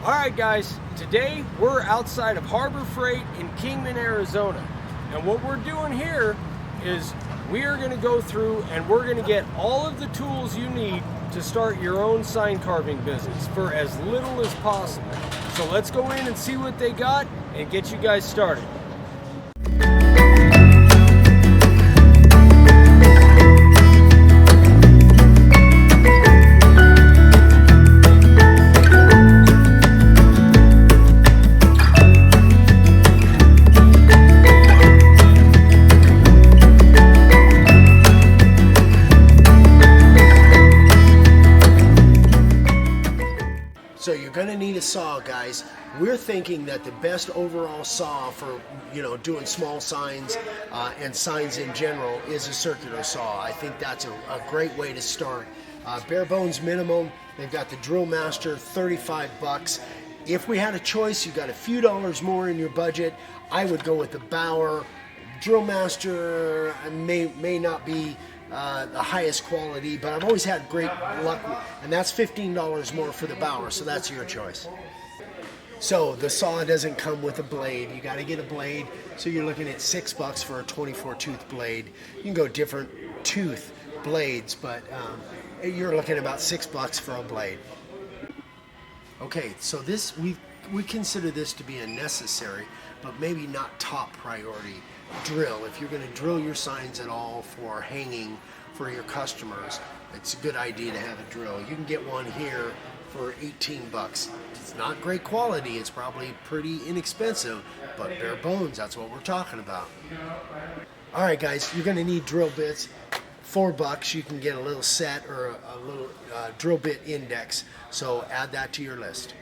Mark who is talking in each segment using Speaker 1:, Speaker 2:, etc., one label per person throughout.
Speaker 1: Alright guys, today we're outside of Harbor Freight in Kingman, Arizona. And what we're doing here is we are going to go through and we're going to get all of the tools you need to start your own sign carving business for as little as possible. So let's go in and see what they got and get you guys started.
Speaker 2: So you're going to need a saw, guys. We're thinking that the best overall saw for, doing small signs and signs in general is a circular saw. I think that's a great way to start. Bare bones minimum, they've got the Drill Master, 35 bucks. If we had a choice, you got a few dollars more in your budget, I would go with the Bauer. Drill Master may not be the highest quality, but I've always had great luck, and that's $15 more for the Bauer, so that's your choice. So the saw doesn't come with a blade. You got to get a blade, so you're looking at $6 for a 24 tooth blade. You can go different tooth blades, but you're looking at about $6 for a blade. Okay, so this we consider this to be a necessary, but maybe not top priority drill. If you're going to drill your signs at all for hanging for your customers, it's a good idea to have a drill. You can get one here for 18 bucks. It's not great quality, it's probably pretty inexpensive, but bare bones, that's what we're talking about. Alright guys, you're going to need drill bits. $4 you can get a little set or a little drill bit index, so add that to your list.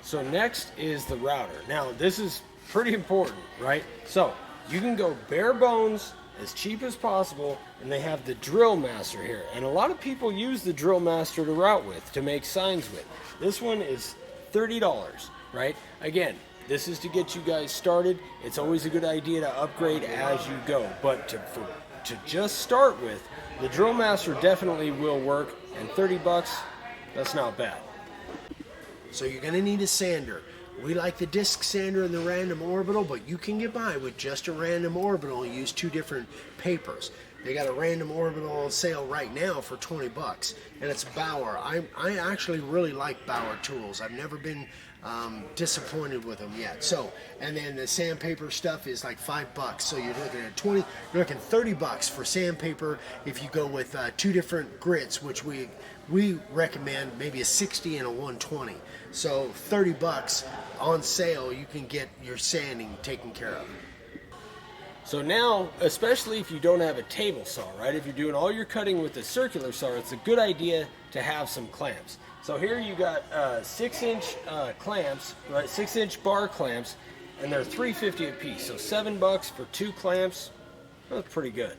Speaker 1: So next is the router. Now this is pretty important, right? So you can go bare bones as cheap as possible, and they have the Drill Master here, and a lot of people use the Drill Master to route with, to make signs with. This one is $30, right? Again, this is to get you guys started. It's always a good idea to upgrade as you go, but to just start with, the Drill Master definitely will work, and $30, that's not bad.
Speaker 2: So you're going to need a sander. We like the disc sander and the random orbital, but you can get by with just a random orbital and use two different papers. They got a random orbital on sale right now for 20 bucks, and it's Bauer. I actually really like Bauer tools. I've never been disappointed with them yet. So, and then the sandpaper stuff is like $5, so you're looking at you're looking 30 bucks for sandpaper if you go with two different grits, which we recommend maybe a 60 and a 120. So 30 bucks on sale, you can get your sanding taken care of.
Speaker 1: So now, especially if you don't have a table saw, right? If you're doing all your cutting with a circular saw, it's a good idea to have some clamps. So here you got 6-inch clamps, right? 6-inch bar clamps, and they're $3.50 a piece. So $7 for 2 clamps. That's pretty good.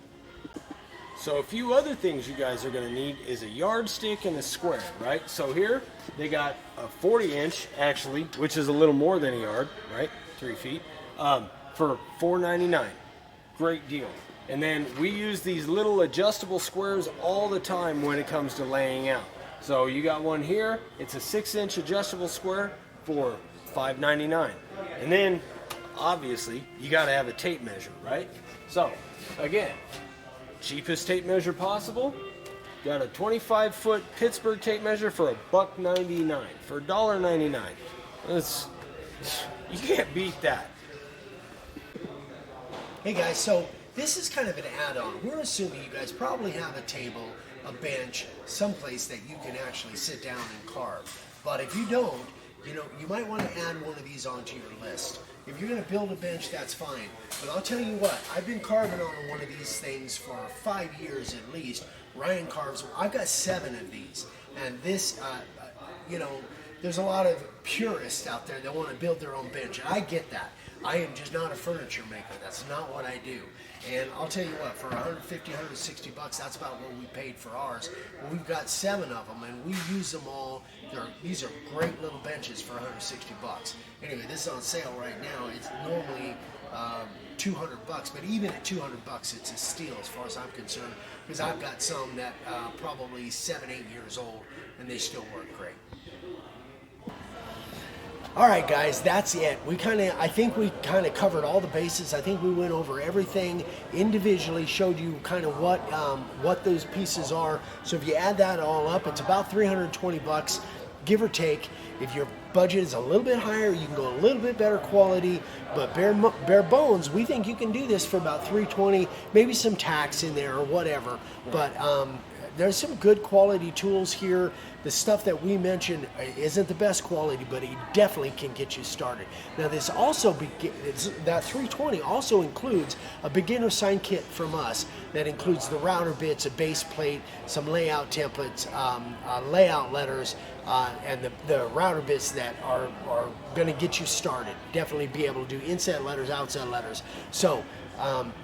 Speaker 1: So a few other things you guys are going to need is a yardstick and a square, right? So here they got a 40-inch actually, which is a little more than a yard, right? 3 feet, for $4.99. Great deal. And then we use these little adjustable squares all the time when it comes to laying out. So you got one here, it's a 6-inch adjustable square for $5.99. And then obviously you got to have a tape measure, right? So again, cheapest tape measure possible. Got a 25-foot Pittsburgh tape measure for $1.99, for $1.99. You can't beat that.
Speaker 2: Hey guys, so this is kind of an add-on. We're assuming you guys probably have a table, a bench, someplace that you can actually sit down and carve. But if you don't, you might want to add one of these onto your list. If you're going to build a bench, that's fine. But I'll tell you what, I've been carving on one of these things for 5 years at least. Ryan carves, I've got 7 of these. And this, there's a lot of purists out there that want to build their own bench. And I get that. I am just not a furniture maker. That's not what I do. And I'll tell you what, for $150, $160, that's about what we paid for ours. Well, we've got 7 of them, and we use them all. These are great little benches for $160. Anyway, this is on sale right now. It's normally $200, but even at $200, it's a steal as far as I'm concerned, because I've got some that probably 7, 8 years old, and they still work great. All right, guys, that's it. I think we kind of covered all the bases. I think we went over everything individually, showed you kind of what those pieces are. So if you add that all up, it's about $320, give or take. If your budget is a little bit higher, you can go a little bit better quality, but bare bones, we think you can do this for about $320, maybe some tax in there or whatever. But there's some good quality tools here. The stuff that we mentioned isn't the best quality, but it definitely can get you started. Now, this also that $320 also includes a beginner sign kit from us that includes the router bits, a base plate, some layout templates, layout letters, and the router bits that are going to get you started. Definitely be able to do inset letters, outset letters. So,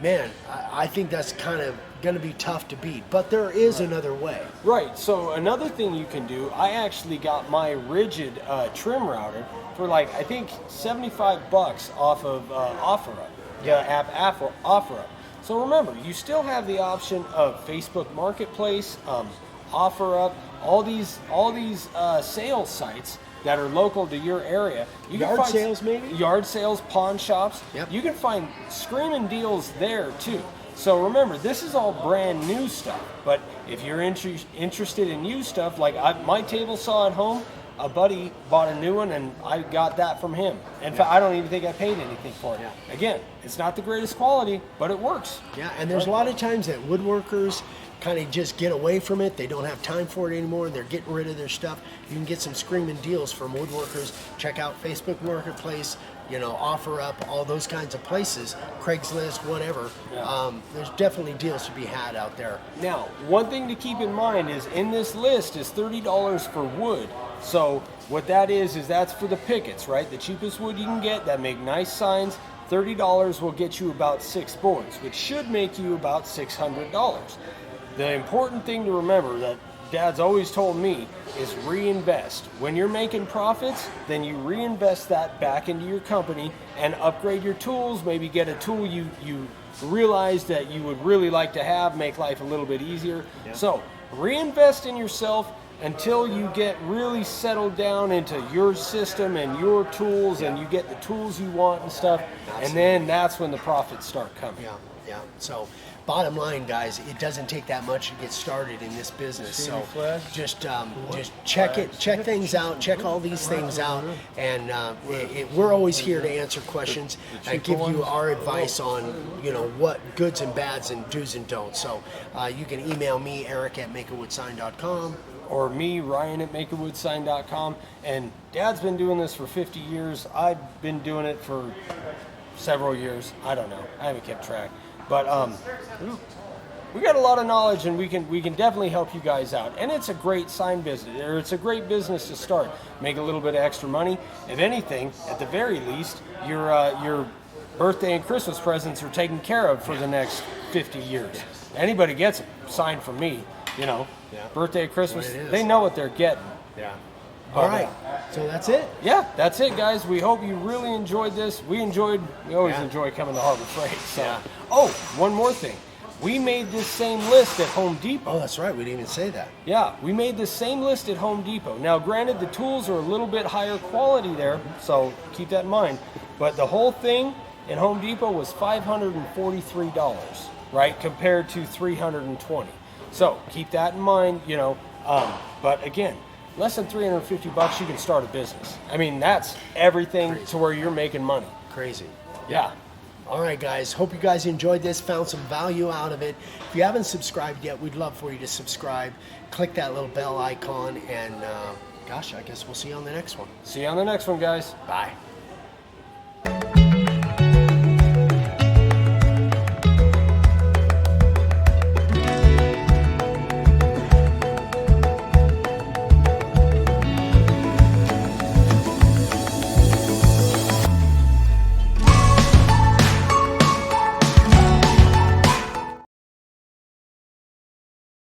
Speaker 2: man, I think that's kind of going to be tough to beat, but there is another way.
Speaker 1: Right. So another thing you can do, I actually got my rigid trim router for like, I think $75 off of OfferUp, the app OfferUp. So remember, you still have the option of Facebook Marketplace, OfferUp, all these sales sites that are local to your area. You can find
Speaker 2: sales, maybe?
Speaker 1: Yard sales, pawn shops. Yep. You can find screaming deals there too. So remember, this is all brand new stuff. But if you're interested in new stuff, like my table saw at home, a buddy bought a new one and I got that from him. In fact, I don't even think I paid anything for it. Yeah. Again, it's not the greatest quality, but it works.
Speaker 2: Yeah, and there's a lot of times that woodworkers kind of just get away from it. They don't have time for it anymore. They're getting rid of their stuff. You can get some screaming deals from woodworkers. Check out Facebook Marketplace, OfferUp, all those kinds of places, Craigslist, whatever. Yeah. There's definitely deals to be had out there.
Speaker 1: Now, one thing to keep in mind is in this list is $30 for wood. So what that is that's for the pickets, right? The cheapest wood you can get that make nice signs. $30 will get you about 6 boards, which should make you about $600. The important thing to remember that Dad's always told me is reinvest. When you're making profits, then you reinvest that back into your company and upgrade your tools, maybe get a tool you realize that you would really like to have, make life a little bit easier. Yeah. So reinvest in yourself until you get really settled down into your system and your tools, and you get the tools you want and stuff. Absolutely. And then that's when the profits start coming.
Speaker 2: Yeah. So bottom line, guys, it doesn't take that much to get started in this business. So just check things out, check all these things out, and we're always here to answer questions and give you our advice on what goods and bads and do's and don'ts. So you can email me, Eric@makeawoodsign.com.
Speaker 1: or me, Ryan at makeawoodsign.com. And Dad's been doing this for 50 years. I've been doing it for several years. I don't know. I haven't kept track. But we got a lot of knowledge, and we can definitely help you guys out. And it's a great sign business, or it's a great business to start. Make a little bit of extra money. If anything, at the very least, your birthday and Christmas presents are taken care of for the next 50 years. Anybody gets a sign from me, birthday, Christmas, they know what they're getting.
Speaker 2: Yeah. All right. So that's it?
Speaker 1: Yeah, that's it, guys. We hope you really enjoyed this. We always enjoy coming to Harbor Freight. So. Yeah. Oh, one more thing. We made this same list at Home Depot.
Speaker 2: Oh, that's right. We didn't even say that.
Speaker 1: Yeah, we made the same list at Home Depot. Now, granted, the tools are a little bit higher quality there, so keep that in mind. But the whole thing in Home Depot was $543, right, compared to $320. So keep that in mind, but again, less than $350, you can start a business. I mean, that's everything to where you're making money.
Speaker 2: Crazy.
Speaker 1: Yeah.
Speaker 2: All right, guys. Hope you guys enjoyed this, found some value out of it. If you haven't subscribed yet, we'd love for you to subscribe. Click that little bell icon, and I guess we'll see you on the next one.
Speaker 1: See you on the next one, guys.
Speaker 2: Bye.